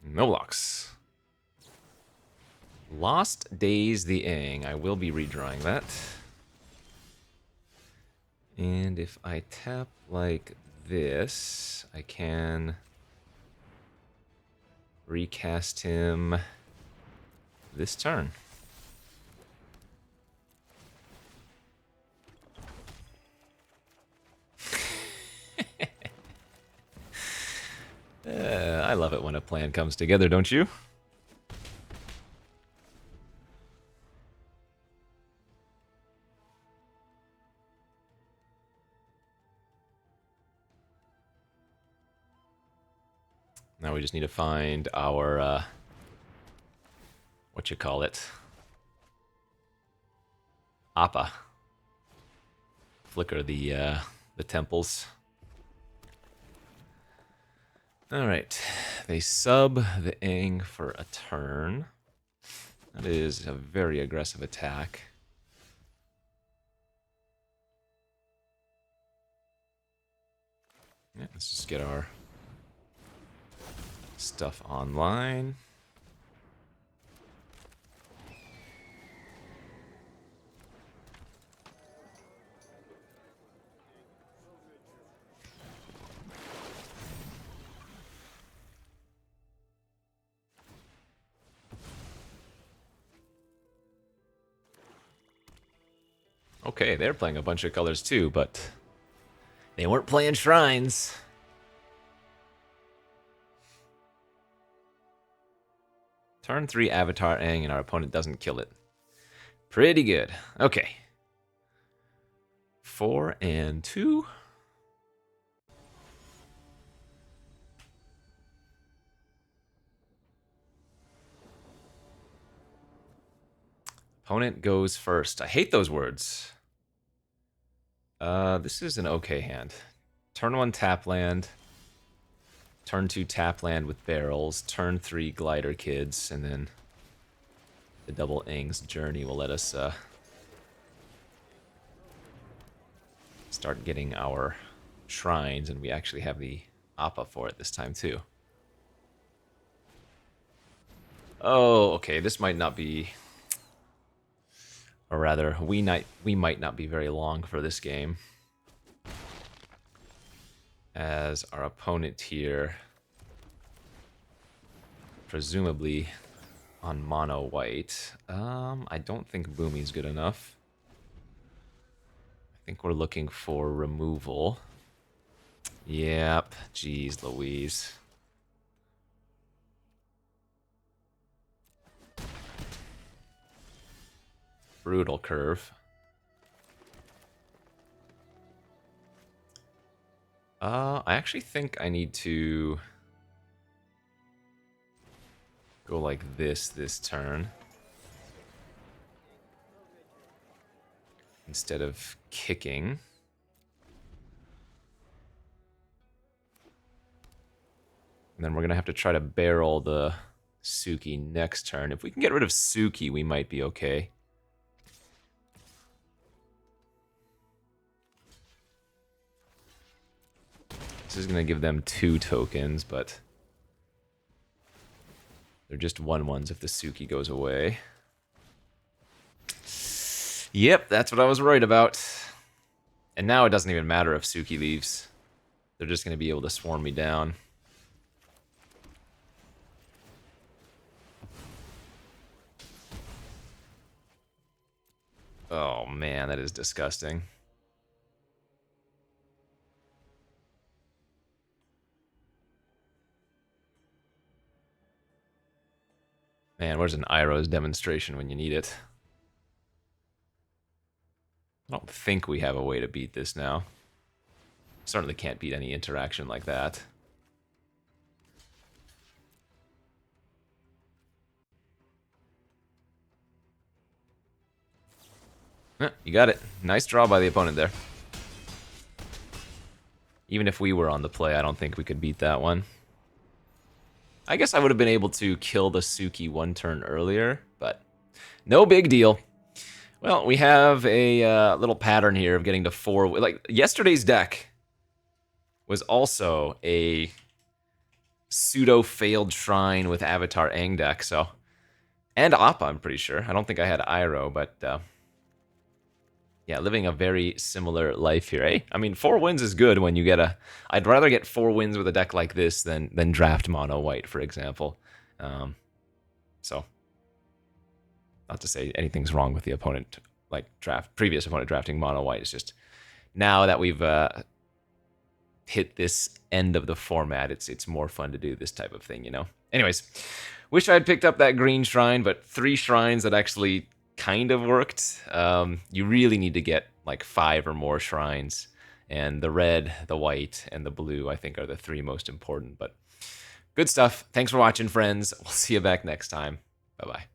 No blocks. Lost Days the Aang. I will be redrawing that. And if I tap like this, I can recast him this turn. I love it when a plan comes together, don't you? Now we just need to find our, what you call it? Appa. Flicker the temples. Alright, they sub the Aang for a turn. That is a very aggressive attack. Yeah, let's just get our stuff online. Okay, they're playing a bunch of colors too, but they weren't playing shrines. Turn 3 Avatar Aang and our opponent doesn't kill it. Pretty good. Okay. 4 and 2. Opponent goes first. I hate those words. This is an okay hand. Turn 1 tap land. Turn 2 tap land with barrels. Turn 3 glider kids. And then the double Aang's journey will let us start getting our shrines. And we actually have the Appa for it this time too. Oh, okay. This might not be... Or rather, we might not be very long for this game. As our opponent here, presumably on mono white. I don't think Boomy's good enough. I think we're looking for removal. Yep, jeez Louise. Brutal curve. I actually think I need to go like this turn. Instead of kicking. And then we're going to have to try to barrel the Suki next turn. If we can get rid of Suki, we might be okay. This is going to give them 2 tokens, but they're just 1/1s if the Suki goes away. Yep, that's what I was worried about. And now it doesn't even matter if Suki leaves. They're just going to be able to swarm me down. Oh man, that is disgusting. Man, where's an Iroh's demonstration when you need it? I don't think we have a way to beat this now. Certainly can't beat any interaction like that. You got it. Nice draw by the opponent there. Even if we were on the play, I don't think we could beat that one. I guess I would have been able to kill the Suki one turn earlier, but no big deal. Well, we have a little pattern here of getting to 4. Like, yesterday's deck was also a pseudo-failed Shrine with Avatar Aang deck, so... And Appa, I'm pretty sure. I don't think I had Iroh, but... yeah, living a very similar life here, eh? I mean, 4 wins is good when you get a... I'd rather get 4 wins with a deck like this than draft mono white, for example. So, not to say anything's wrong with the opponent, like previous opponent drafting mono white. It's just now that we've hit this end of the format, it's more fun to do this type of thing, you know? Anyways, wish I had picked up that green shrine, but 3 shrines that actually kind of worked. You really need to get like 5 or more shrines, and the red, the white, and the blue I think are the 3 most important. But good stuff. Thanks for watching, friends. We'll see you back next time. Bye-bye.